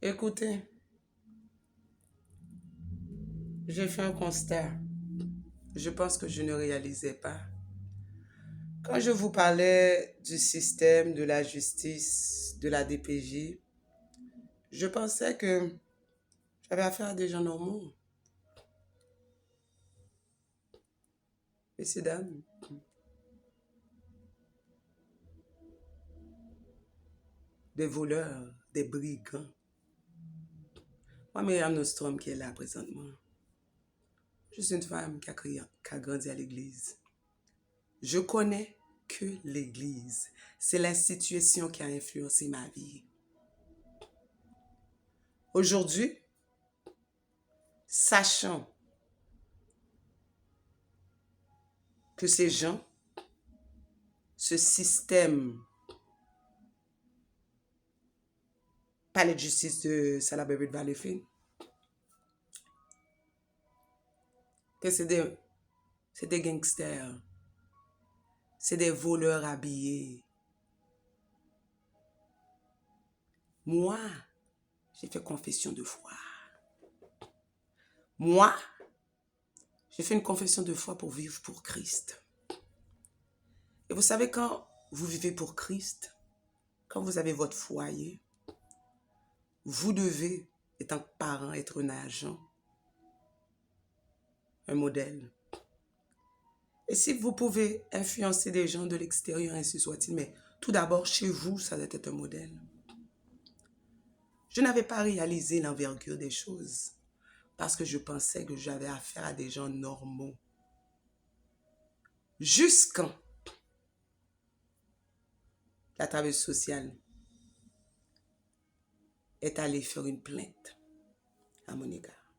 Écoutez, j'ai fait un constat. Je pense que je ne réalisais pas. Quand je vous parlais du système, de la justice, de la DPJ, je pensais que j'avais affaire à des gens normaux. Messieurs, dames, des voleurs, des brigands. Moi, Myriam Nostrom qui est là présentement, je suis une femme qui a grandi à l'église. Je connais que l'église. C'est l'institution qui a influencé ma vie. Aujourd'hui, sachant que ces gens, ce système, palais de justice de Salaberry de Valleyfield, que c'est des gangsters, c'est des voleurs habillés. Moi, j'ai fait confession de foi. Moi, j'ai fait une confession de foi pour vivre pour Christ. Et vous savez, quand vous vivez pour Christ, quand vous avez votre foyer, vous devez, étant parent, être un agent, un modèle. Et si vous pouvez influencer des gens de l'extérieur, ainsi soit-il, mais tout d'abord, chez vous, ça doit être un modèle. Je n'avais pas réalisé l'envergure des choses parce que je pensais que j'avais affaire à des gens normaux. Jusqu'en la travailleuse sociale est allée faire une plainte à mon égard.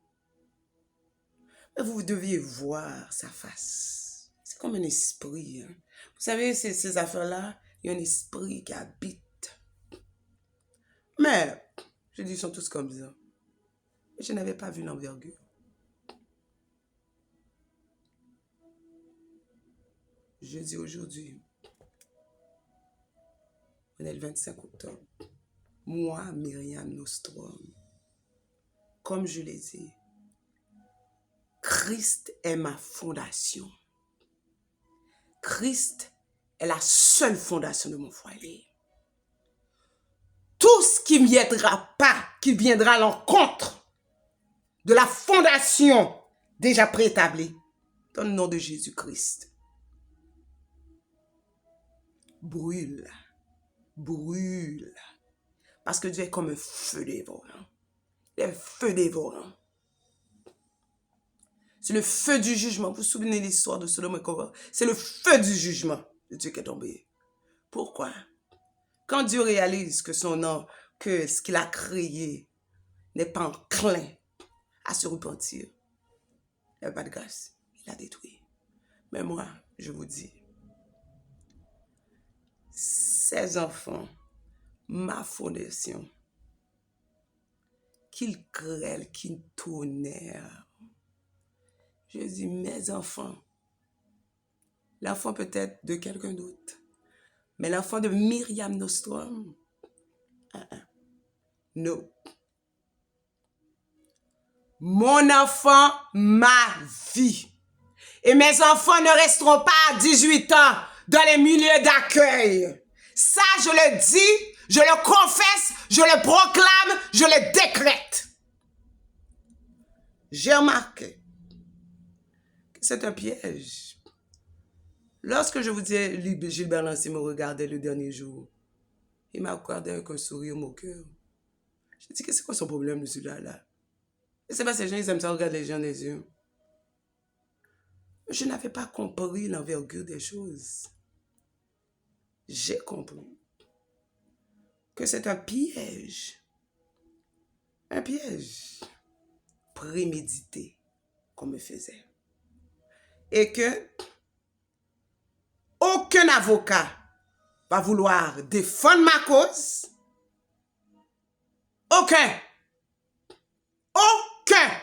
Mais vous deviez voir sa face. C'est comme un esprit. Hein? Vous savez, ces affaires-là, il y a un esprit qui habite. Mais, je dis, ils sont tous comme ça. Je n'avais pas vu l'envergure. Je dis aujourd'hui, on est le 25 octobre. Moi, Myriam Nostrom, comme je l'ai dit, Christ est ma fondation. Christ est la seule fondation de mon foyer. Tout ce qui ne viendra pas, qui viendra à l'encontre de la fondation déjà préétablie, dans le nom de Jésus-Christ, brûle. Brûle. Parce que Dieu est comme un feu dévorant. Il est un feu dévorant. C'est le feu du jugement. Vous vous souvenez de l'histoire de Sodome et Gomorrhe? C'est le feu du jugement de Dieu qui est tombé. Pourquoi? Quand Dieu réalise que que ce qu'il a créé n'est pas enclin à se repentir, il n'y a pas de grâce. Il l'a détruit. Mais moi, je vous dis, ces enfants, ma fondation, qu'ils grêlent, qu'ils tonnerrent. Je dis, mes enfants, l'enfant peut-être de quelqu'un d'autre, mais l'enfant de Myriam Nostrom, non. Mon enfant, ma vie. Et mes enfants ne resteront pas à 18 ans dans les milieux d'accueil. Ça, je le dis, je le confesse, je le proclame, je le décrète. J'ai remarqué que c'est un piège. Lorsque je vous dis, Gilbert Lancy me regardait le dernier jour, il m'a regardé avec un sourire moqueur. Je dis, c'est quoi son problème, celui-là? Et c'est pas ces gens, ils aiment ça regarder les gens dans les yeux. Je n'avais pas compris l'envergure des choses. J'ai compris que c'est un piège. Un piège prémédité qu'on me faisait. Et que aucun avocat va vouloir défendre ma cause. Aucun. Aucun.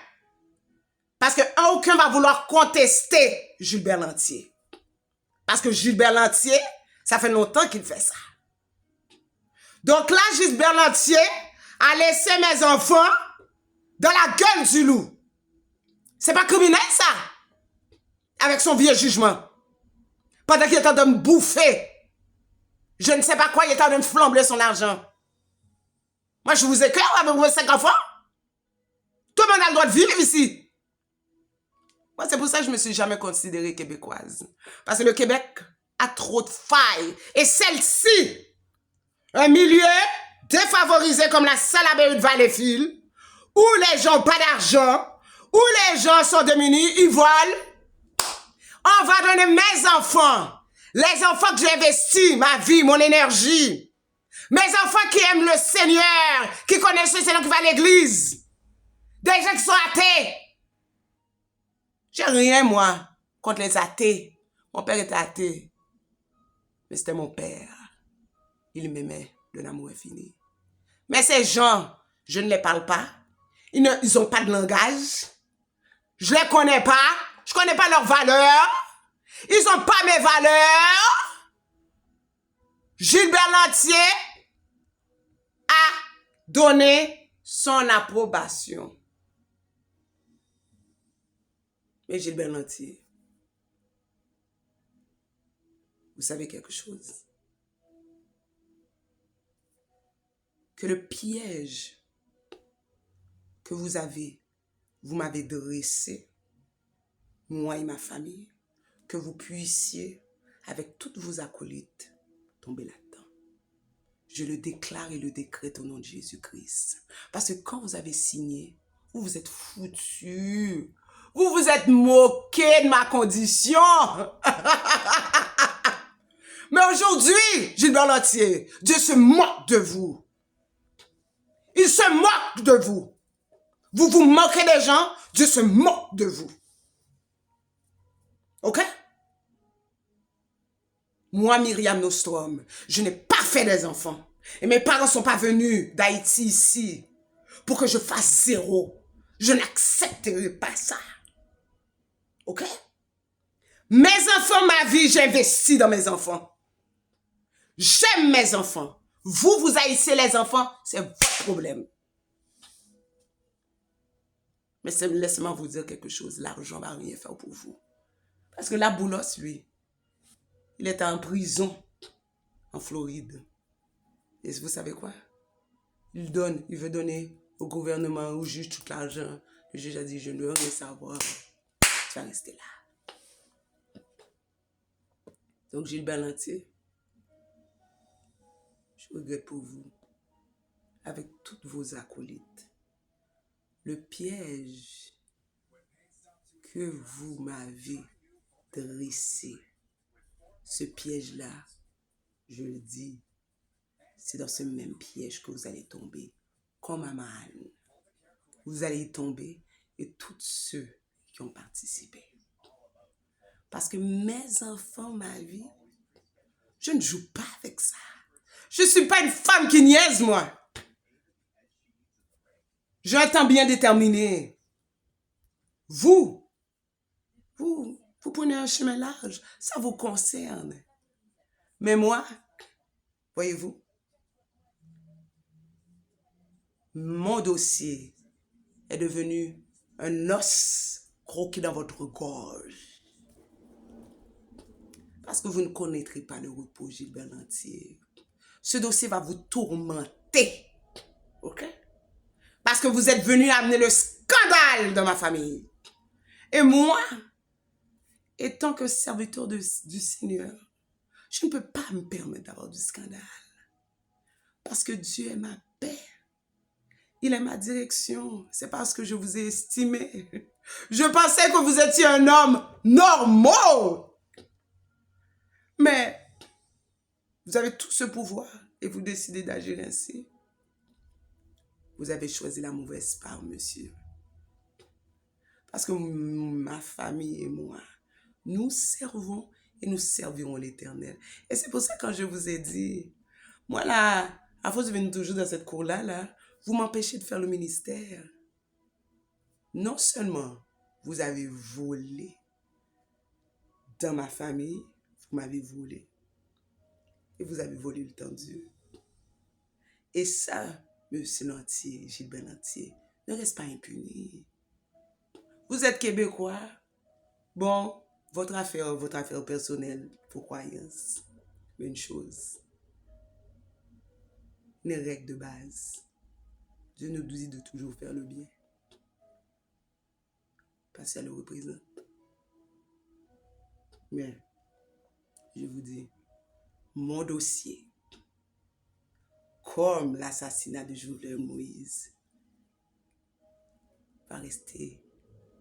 Parce qu'aucun va vouloir contester Gilbert Lantier. Parce que Gilbert Lantier, ça fait longtemps qu'il fait ça. Donc là, Gilbert Lantier à laisser mes enfants dans la gueule du loup. C'est pas criminel, ça? Avec son vieux jugement. Pendant qu'il est en train de me bouffer. Je ne sais pas quoi, il est en train de flamber son argent. Moi, je vous éclaire avec vos 5 enfants. Tout le monde a le droit de vivre ici. Moi, c'est pour ça que je me suis jamais considérée québécoise. Parce que le Québec a trop de failles. Et celle-ci, un milieu défavorisé comme la Salaberry de Valleyfield, où les gens n'ont pas d'argent, où les gens sont démunis, ils volent. On va donner mes enfants, les enfants que j'ai investis, ma vie, mon énergie, mes enfants qui aiment le Seigneur, qui connaissent le Seigneur, qui va à l'église, des gens qui sont athées. J'ai rien, moi, contre les athées. Mon père était athée, mais c'était mon père. Il m'aimait d'un amour infini. Mais ces gens, je ne les parle pas. Ils n'ont pas de langage. Je ne les connais pas. Je ne connais pas leurs valeurs. Ils n'ont pas mes valeurs. Gilbert Lantier a donné son approbation. Mais Gilbert Lantier, vous savez quelque chose? Que le piège que vous m'avez dressé, moi et ma famille, que vous puissiez, avec toutes vos acolytes, tomber là-dedans. Je le déclare et le décrète au nom de Jésus-Christ. Parce que quand vous avez signé, vous vous êtes foutus. Vous vous êtes moqué de ma condition. Mais aujourd'hui, Gilbert Lantier, Dieu se moque de vous. Il se moque de vous. Vous vous moquez des gens, Dieu se moque de vous. OK? Moi, Myriam Nostrom, je n'ai pas fait des enfants. Et mes parents ne sont pas venus d'Haïti ici pour que je fasse zéro. Je n'accepterai pas ça. OK? Mes enfants, ma vie, j'investis dans mes enfants. J'aime mes enfants. Vous haïssez les enfants, c'est votre problème. Mais laissez-moi vous dire quelque chose. L'argent ne va rien faire pour vous. Parce que la Boulos, lui, il était en prison en Floride. Et vous savez quoi? Il veut donner au gouvernement, au juge, tout l'argent. Le juge a dit, je ne veux rien savoir. Tu vas rester là. Donc, Gilbert Lantier, je regrette pour vous, avec toutes vos acolytes, le piège que vous m'avez dressé, ce piège-là, je le dis, c'est dans ce même piège que vous allez tomber, comme Aman. Vous allez y tomber et tous ceux qui ont participé. Parce que mes enfants, ma vie, je ne joue pas avec ça. Je ne suis pas une femme qui niaise, moi. J'ai un temps bien déterminé. Vous prenez un chemin large. Ça vous concerne. Mais moi, voyez-vous, mon dossier est devenu un os croqué dans votre gorge. Parce que vous ne connaîtrez pas le repos Gilbert Lantier. Ce dossier va vous tourmenter. OK? Parce que vous êtes venu amener le scandale dans ma famille. Et moi, étant que serviteur du Seigneur, je ne peux pas me permettre d'avoir du scandale. Parce que Dieu est ma paix. Il est ma direction. C'est parce que je vous ai estimé. Je pensais que vous étiez un homme normal. Mais vous avez tout ce pouvoir et vous décidez d'agir ainsi. Vous avez choisi la mauvaise part, monsieur. Parce que ma famille et moi, nous servons et nous servirons l'Éternel. Et c'est pour ça que quand je vous ai dit, moi là, à force de venir toujours dans cette cour-là, vous m'empêchez de faire le ministère. Non seulement vous avez volé dans ma famille, vous m'avez volé. Et vous avez volé le temps de Dieu. Et ça, Monsieur Lantier, Gilbert Lantier, ne reste pas impuni. Vous êtes Québécois. Bon, votre affaire personnelle, vos croyances. Mais une chose, une règle de base. Dieu nous dit de toujours faire le bien. Parce qu'elle le représente. Mais, je vous dis, mon dossier, comme l'assassinat de Jovenel Moïse, va rester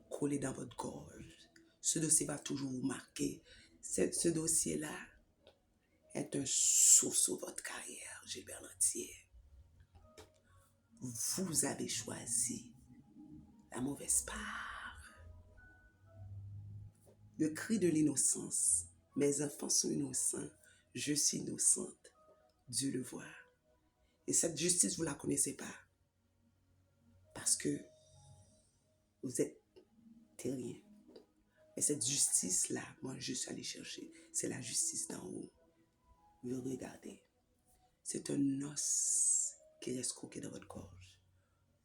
collé dans votre gorge. Ce dossier va toujours vous marquer. Ce dossier-là est un saut sur votre carrière, Gilbert Lantier. Vous avez choisi la mauvaise part. Le cri de l'innocence. Mes enfants sont innocents. Je suis innocente. Dieu le voit. Et cette justice, vous ne la connaissez pas. Parce que vous êtes terrien. Et cette justice-là, moi, je suis allée chercher. C'est la justice d'en haut. Vous regardez. C'est un os qui reste croqué dans votre gorge.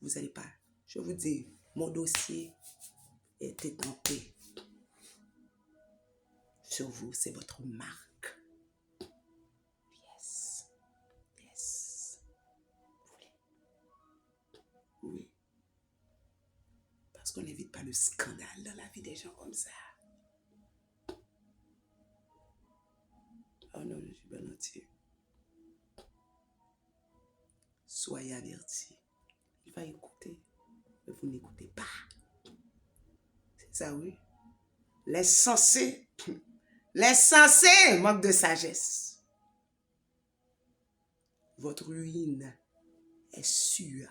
Vous n'allez pas. Je vous dis, mon dossier est étampé sur vous. C'est votre marque. Yes. Yes. Oui. Parce qu'on n'évite pas le scandale dans la vie des gens comme ça. Oh non, je suis bien entier. Soyez avertis. Il va écouter, mais vous n'écoutez pas. C'est ça, oui. L'insensé manque de sagesse. Votre ruine est sûre.